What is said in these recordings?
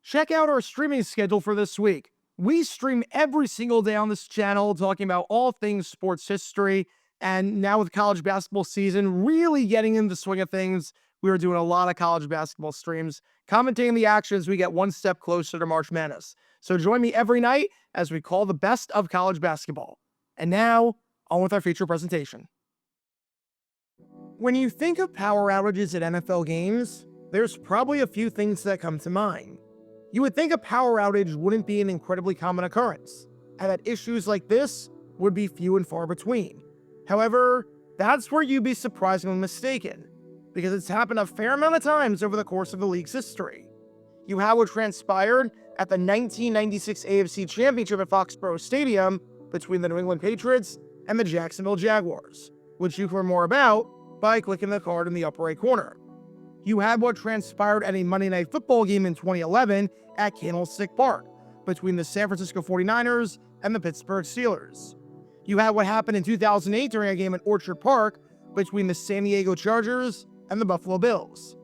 Check out our streaming schedule for this week. We stream every single day on this channel, talking about all things sports history. And now with college basketball season really getting in the swing of things, we are doing a lot of college basketball streams, commentating the action as we get one step closer to March Madness. So join me every night as we call the best of college basketball. And now, on with our feature presentation. When you think of power outages at NFL games, there's probably a few things that come to mind. You would think a power outage wouldn't be an incredibly common occurrence, and that issues like this would be few and far between. However, that's where you'd be surprisingly mistaken, because it's happened a fair amount of times over the course of the league's history. You have what transpired at the 1996 AFC Championship at Foxborough Stadium between the New England Patriots and the Jacksonville Jaguars, which you can learn more about by clicking the card in the upper right corner. You had what transpired at a Monday Night Football game in 2011 at Candlestick Park between the San Francisco 49ers and the Pittsburgh Steelers. You had what happened in 2008 during a game at Orchard Park between the San Diego Chargers and the Buffalo Bills.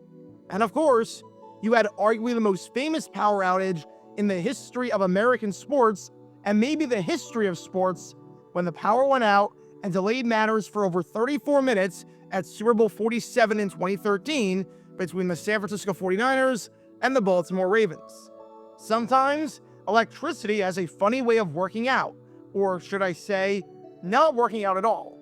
And of course, you had arguably the most famous power outage in the history of American sports, and maybe the history of sports, when the power went out and delayed matters for over 34 minutes at Super Bowl 47 in 2013 between the San Francisco 49ers and the Baltimore Ravens. Sometimes, electricity has a funny way of working out, or should I say, not working out at all.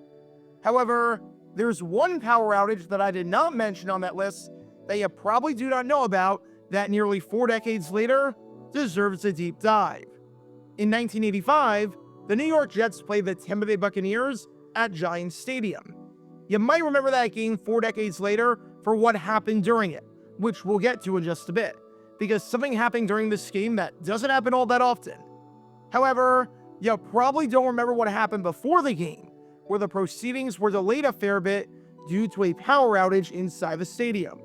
However, there's one power outage that I did not mention on that list that you probably do not know about that nearly 4 decades later deserves a deep dive. In 1985, the New York Jets played the Tampa Bay Buccaneers at Giants Stadium. You might remember that game 4 decades later for what happened during it, which we'll get to in just a bit, because something happened during this game that doesn't happen all that often. However, you probably don't remember what happened before the game, where the proceedings were delayed a fair bit due to a power outage inside the stadium.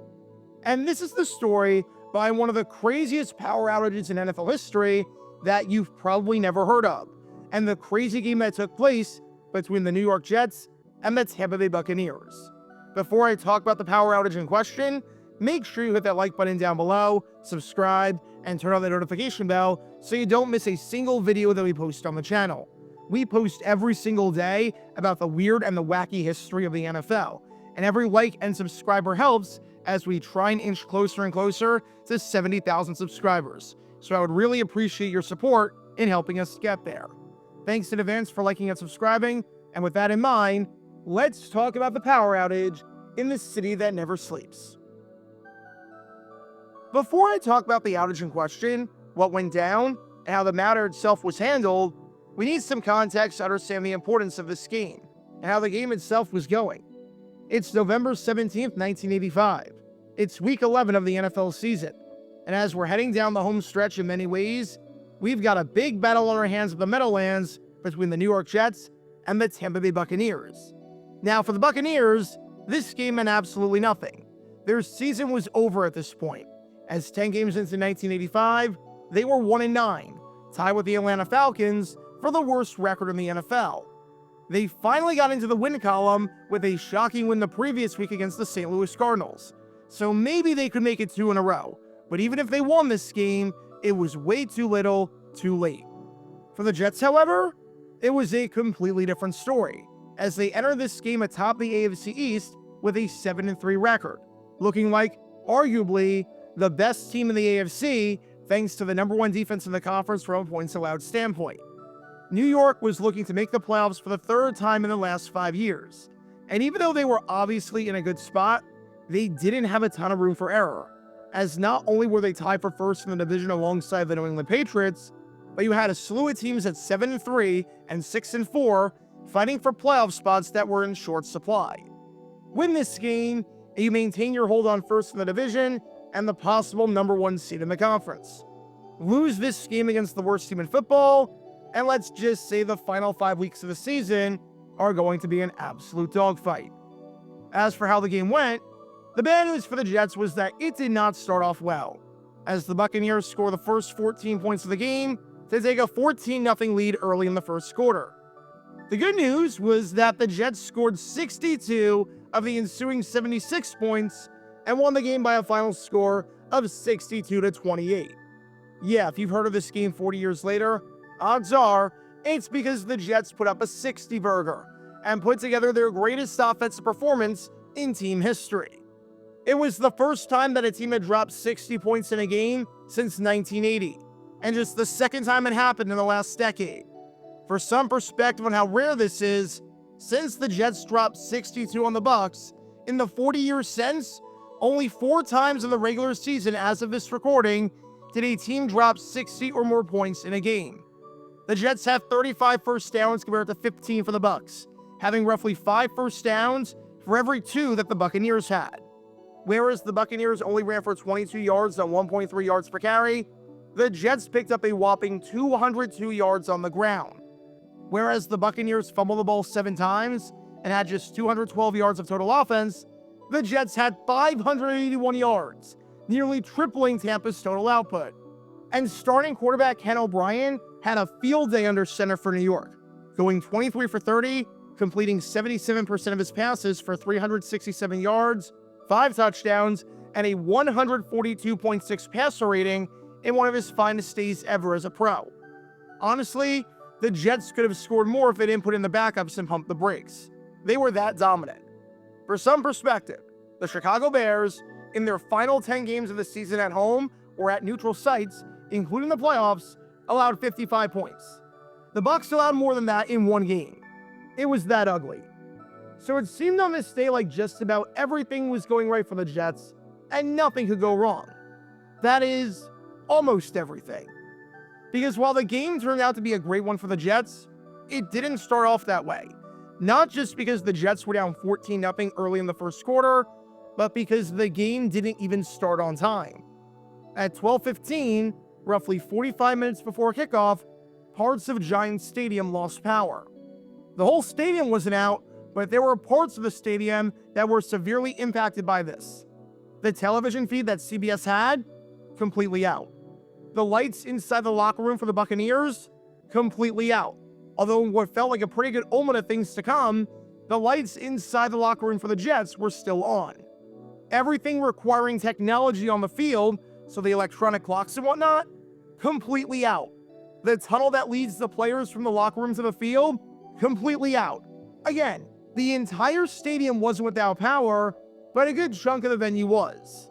And this is the story behind one of the craziest power outages in NFL history that you've probably never heard of, and the crazy game that took place between the New York Jets and the Tampa Bay Buccaneers. Before I talk about the power outage in question, make sure you hit that like button down below, subscribe, and turn on the notification bell so you don't miss a single video that we post on the channel. We post every single day about the weird and the wacky history of the NFL, and every like and subscriber helps as we try and inch closer and closer to 70,000 subscribers. So I would really appreciate your support in helping us get there. Thanks in advance for liking and subscribing, and with that in mind, let's talk about the power outage in the city that never sleeps. Before I talk about the outage in question, what went down, and how the matter itself was handled, we need some context to understand the importance of this game, and how the game itself was going. It's November 17th, 1985. It's week 11 of the NFL season, and as we're heading down the home stretch in many ways, we've got a big battle on our hands at the Meadowlands between the New York Jets and the Tampa Bay Buccaneers. Now, for the Buccaneers, this game meant absolutely nothing. Their season was over at this point, as 10 games into 1985, they were 1-9, tied with the Atlanta Falcons for the worst record in the NFL. They finally got into the win column with a shocking win the previous week against the St. Louis Cardinals, so maybe they could make it 2 in a row, but even if they won this game, it was way too little, too late. For the Jets, however, it was a completely different story, as they entered this game atop the AFC East with a 7-3 record, looking like, arguably, the best team in the AFC thanks to the #1 defense in the conference from a points allowed standpoint. New York was looking to make the playoffs for the 3rd time in the last 5 years, and even though they were obviously in a good spot, they didn't have a ton of room for error, as not only were they tied for first in the division alongside the New England Patriots, but you had a slew of teams at 7-3 and 6-4 fighting for playoff spots that were in short supply. Win this game, and you maintain your hold on first in the division and the possible #1 seed in the conference. Lose this game against the worst team in football, and let's just say the final 5 weeks of the season are going to be an absolute dogfight. As for how the game went, the bad news for the Jets was that it did not start off well, as the Buccaneers score the first 14 points of the game to take a 14-0 lead early in the first quarter. The good news was that the Jets scored 62 of the ensuing 76 points and won the game by a final score of 62-28. Yeah, if you've heard of this game 40 years later, odds are it's because the Jets put up a 60 burger and put together their greatest offensive performance in team history. It was the first time that a team had dropped 60 points in a game since 1980, and just the second time it happened in the last decade. For some perspective on how rare this is, since the Jets dropped 62 on the Bucs, in the 40 years since, only 4 times in the regular season as of this recording did a team drop 60 or more points in a game. The Jets have 35 first downs compared to 15 for the Bucs, having roughly 5 first downs for every 2 that the Buccaneers had. Whereas the Buccaneers only ran for 22 yards on 1.3 yards per carry, the Jets picked up a whopping 202 yards on the ground. Whereas the Buccaneers fumbled the ball 7 times and had just 212 yards of total offense, the Jets had 581 yards, nearly tripling Tampa's total output. And starting quarterback Ken O'Brien had a field day under center for New York, going 23 for 30, completing 77% of his passes for 367 yards, 5 touchdowns, and a 142.6 passer rating in one of his finest days ever as a pro. Honestly, the Jets could have scored more if they didn't put in the backups and pump the brakes. They were that dominant. For some perspective, the Chicago Bears, in their final 10 games of the season at home or at neutral sites, including the playoffs, allowed 55 points. The Bucs allowed more than that in one game. It was that ugly. So it seemed on this day like just about everything was going right for the Jets, and nothing could go wrong. That is, almost everything. Because while the game turned out to be a great one for the Jets, it didn't start off that way. Not just because the Jets were down 14-0 early in the first quarter, but because the game didn't even start on time. At 12:15, roughly 45 minutes before kickoff, parts of Giants Stadium lost power. The whole stadium wasn't out, but there were parts of the stadium that were severely impacted by this. The television feed that CBS had, completely out. The lights inside the locker room for the Buccaneers, completely out. Although what felt like a pretty good omen of things to come, the lights inside the locker room for the Jets were still on. Everything requiring technology on the field, so the electronic clocks and whatnot, completely out. The tunnel that leads the players from the locker room to the field, completely out. Again, the entire stadium wasn't without power, but a good chunk of the venue was.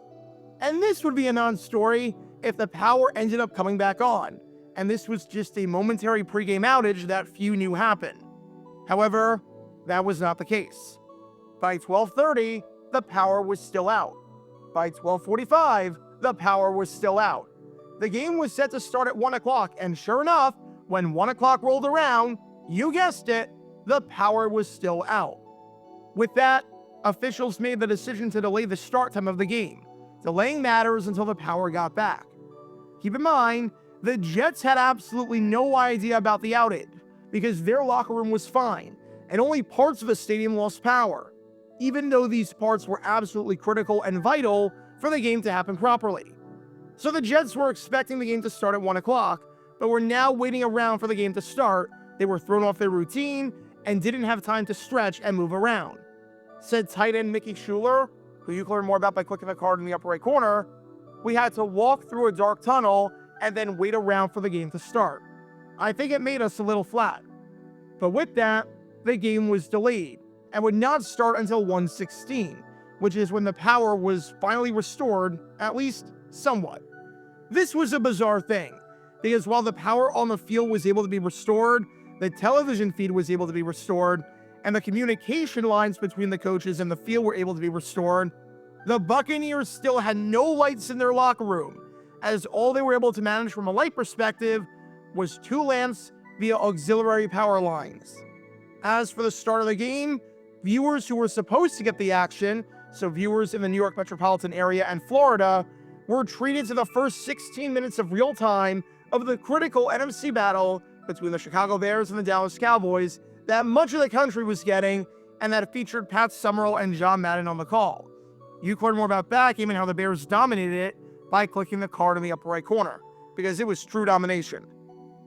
And this would be a non-story if the power ended up coming back on, and this was just a momentary pregame outage that few knew happened. However, that was not the case. By 12:30, the power was still out. By 12:45, the power was still out. The game was set to start at 1 o'clock, and sure enough, when 1 o'clock rolled around, you guessed it, the power was still out. With that, officials made the decision to delay the start time of the game, delaying matters until the power got back. Keep in mind, the Jets had absolutely no idea about the outage because their locker room was fine, and only parts of the stadium lost power, even though these parts were absolutely critical and vital for the game to happen properly. So the Jets were expecting the game to start at 1 o'clock, but were now waiting around for the game to start. They were thrown off their routine and didn't have time to stretch and move around. Said tight end Mickey Schuler, who you can learn more about by clicking the card in the upper right corner, we had to walk through a dark tunnel and then wait around for the game to start. I think it made us a little flat. But with that, the game was delayed and would not start until 1:16, which is when the power was finally restored, at least somewhat. This was a bizarre thing, because while the power on the field was able to be restored, the television feed was able to be restored, and the communication lines between the coaches and the field were able to be restored, the Buccaneers still had no lights in their locker room, as all they were able to manage from a light perspective was 2 lamps via auxiliary power lines. As for the start of the game, viewers who were supposed to get the action, so viewers in the New York metropolitan area and Florida, were treated to the first 16 minutes of real time of the critical NFC battle between the Chicago Bears and the Dallas Cowboys that much of the country was getting, and that featured Pat Summerall and John Madden on the call. You can learn more about that game and how the Bears dominated it by clicking the card in the upper right corner, because it was true domination.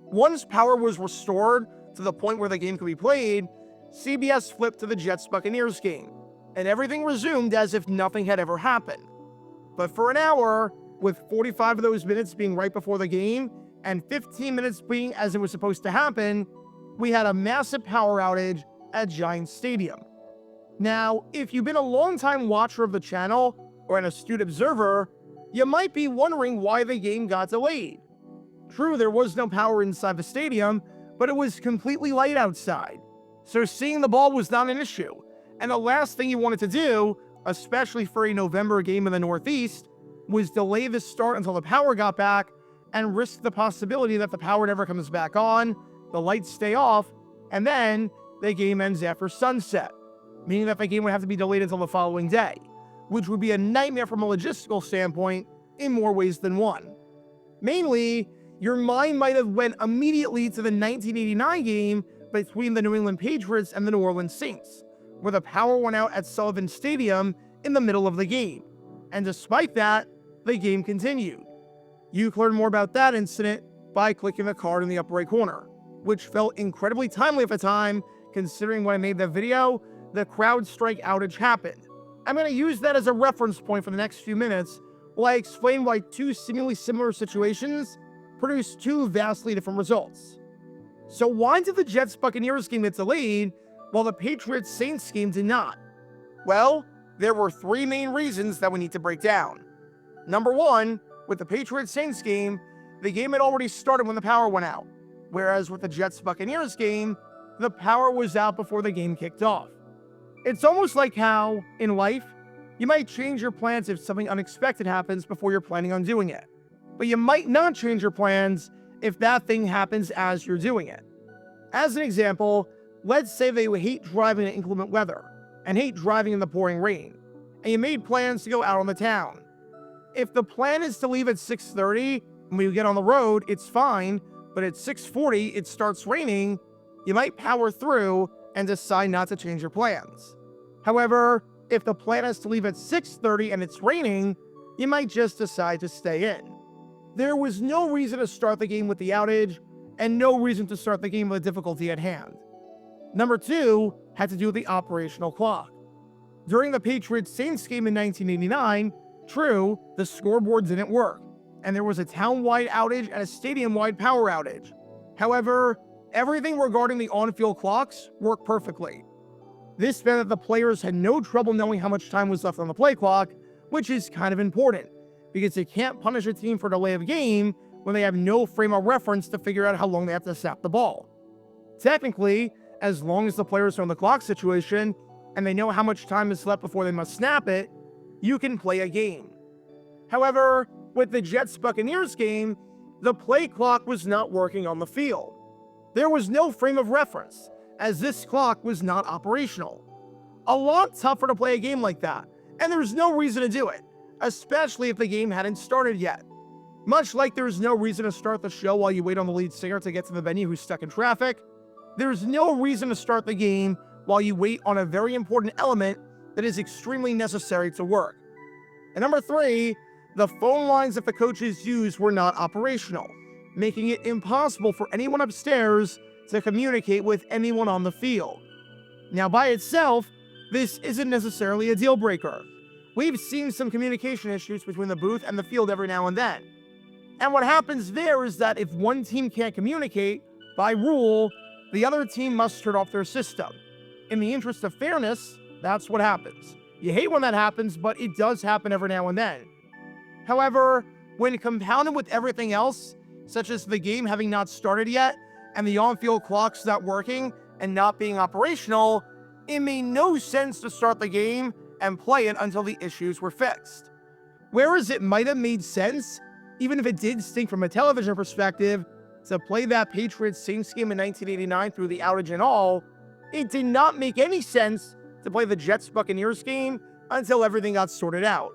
Once power was restored to the point where the game could be played, CBS flipped to the Jets-Buccaneers game, and everything resumed as if nothing had ever happened. But for an hour, with 45 of those minutes being right before the game and 15 minutes being as it was supposed to happen, we had a massive power outage at Giants Stadium. Now, if you've been a long-time watcher of the channel or an astute observer, you might be wondering why the game got delayed. True, there was no power inside the stadium, but it was completely light outside, so seeing the ball was not an issue. And the last thing you wanted to do, especially for a November game in the Northeast, was delay the start until the power got back and risk the possibility that the power never comes back on, the lights stay off, and then the game ends after sunset, meaning that the game would have to be delayed until the following day, which would be a nightmare from a logistical standpoint in more ways than one. Mainly, your mind might have went immediately to the 1989 game between the New England Patriots and the New Orleans Saints, where the power went out at Sullivan Stadium in the middle of the game. And despite that, the game continued. You can learn more about that incident by clicking the card in the upper right corner, which felt incredibly timely at the time, considering when I made that video, the CrowdStrike outage happened. I'm going to use that as a reference point for the next few minutes while I explain why two seemingly similar situations produce two vastly different results. So why did the Jets-Buccaneers game get delayed while the Patriots-Saints game did not? Well, there were three main reasons that we need to break down. Number one, with the Patriots-Saints game, the game had already started when the power went out, whereas with the Jets-Buccaneers game, the power was out before the game kicked off. It's almost like how, in life, you might change your plans if something unexpected happens before you're planning on doing it, but you might not change your plans if that thing happens as you're doing it. As an example, let's say that you hate driving in inclement weather and hate driving in the pouring rain, and you made plans to go out on the town. If the plan is to leave at 6:30, and when you get on the road, it's fine, but at 6:40, it starts raining, you might power through and decide not to change your plans. However, if the plan is to leave at 6:30 and it's raining, you might just decide to stay in. There was no reason to start the game with the outage, and no reason to start the game with the difficulty at hand. Number two had to do with the operational clock. During the Patriots-Saints game in 1989, true, the scoreboard didn't work, and there was a town-wide outage and a stadium-wide power outage. However, everything regarding the on-field clocks worked perfectly. This meant that the players had no trouble knowing how much time was left on the play clock, which is kind of important, because you can't punish a team for delay of game when they have no frame of reference to figure out how long they have to snap the ball. Technically, as long as the players are in the clock situation, and they know how much time is left before they must snap it, you can play a game. However, with the Jets-Buccaneers game, the play clock was not working on the field. There was no frame of reference, as this clock was not operational. A lot tougher to play a game like that, and there's no reason to do it, especially if the game hadn't started yet. Much like there's no reason to start the show while you wait on the lead singer to get to the venue who's stuck in traffic, there's no reason to start the game while you wait on a very important element that is extremely necessary to work. And number three, the phone lines that the coaches used were not operational, making it impossible for anyone upstairs to communicate with anyone on the field. Now, by itself, this isn't necessarily a deal breaker. We've seen some communication issues between the booth and the field every now and then. And what happens there is that if one team can't communicate, by rule, the other team must turn off their system. In the interest of fairness, that's what happens. You hate when that happens, but it does happen every now and then. However, when compounded with everything else, such as the game having not started yet, and the on-field clocks not working and not being operational, it made no sense to start the game and play it until the issues were fixed. Whereas it might have made sense, even if it did stink from a television perspective, to play that Patriots-Saints game in 1989 through the outage and all, it did not make any sense to play the Jets-Buccaneers game until everything got sorted out.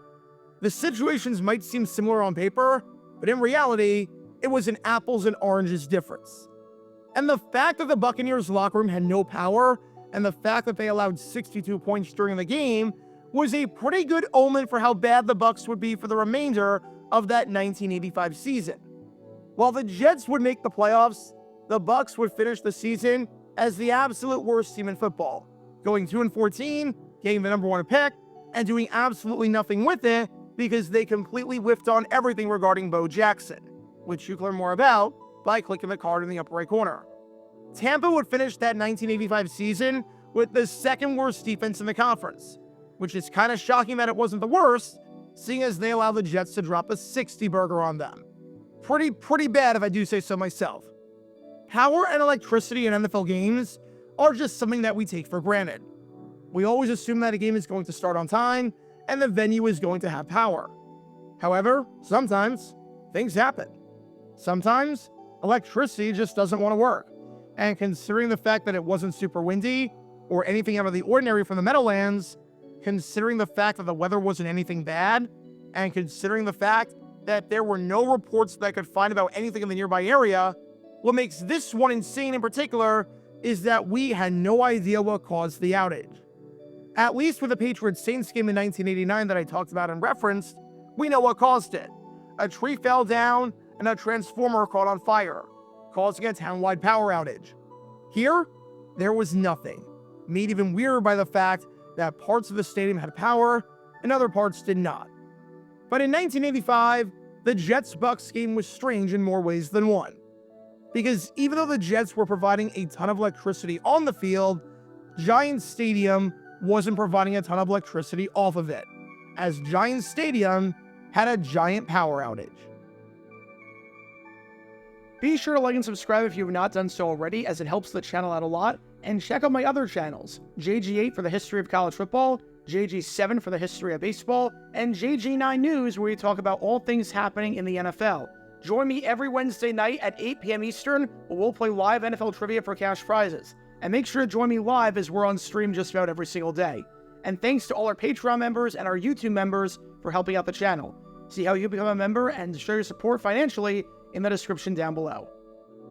The situations might seem similar on paper, but in reality, it was an apples and oranges difference. And the fact that the Buccaneers locker room had no power, and the fact that they allowed 62 points during the game, was a pretty good omen for how bad the Bucs would be for the remainder of that 1985 season. While the Jets would make the playoffs, the Bucs would finish the season as the absolute worst team in football, going 2-14, getting the number one pick, and doing absolutely nothing with it because they completely whiffed on everything regarding Bo Jackson, which you can learn more about by clicking the card in the upper right corner. Tampa would finish that 1985 season with the second worst defense in the conference, which is kind of shocking that it wasn't the worst, seeing as they allowed the Jets to drop a 60-burger on them. Pretty bad if I do say so myself. Power and electricity in NFL games are just something that we take for granted. We always assume that a game is going to start on time and the venue is going to have power. However, sometimes things happen. Sometimes electricity just doesn't want to work. And considering the fact that it wasn't super windy or anything out of the ordinary from the Meadowlands, considering the fact that the weather wasn't anything bad, and considering the fact that there were no reports that I could find about anything in the nearby area, what makes this one insane in particular is that we had no idea what caused the outage. At least with the Patriots-Saints game in 1989 that I talked about and referenced, we know what caused it. A tree fell down and a transformer caught on fire, causing a town-wide power outage. Here, there was nothing, made even weirder by the fact that parts of the stadium had power and other parts did not. But in 1985, the Jets-Bucs game was strange in more ways than one. Because even though the Jets were providing a ton of electricity on the field, Giants Stadium wasn't providing a ton of electricity off of it, as Giants Stadium had a giant power outage. Be sure to like and subscribe if you have not done so already, as it helps the channel out a lot, and check out my other channels, JG8 for the history of college football, JG7 for the history of baseball, and JG9 News, where we talk about all things happening in the NFL. Join me every Wednesday night at 8 p.m. Eastern, where we'll play live NFL trivia for cash prizes. And make sure to join me live, as we're on stream just about every single day. And thanks to all our Patreon members and our YouTube members for helping out the channel. See how you become a member and show your support financially in the description down below.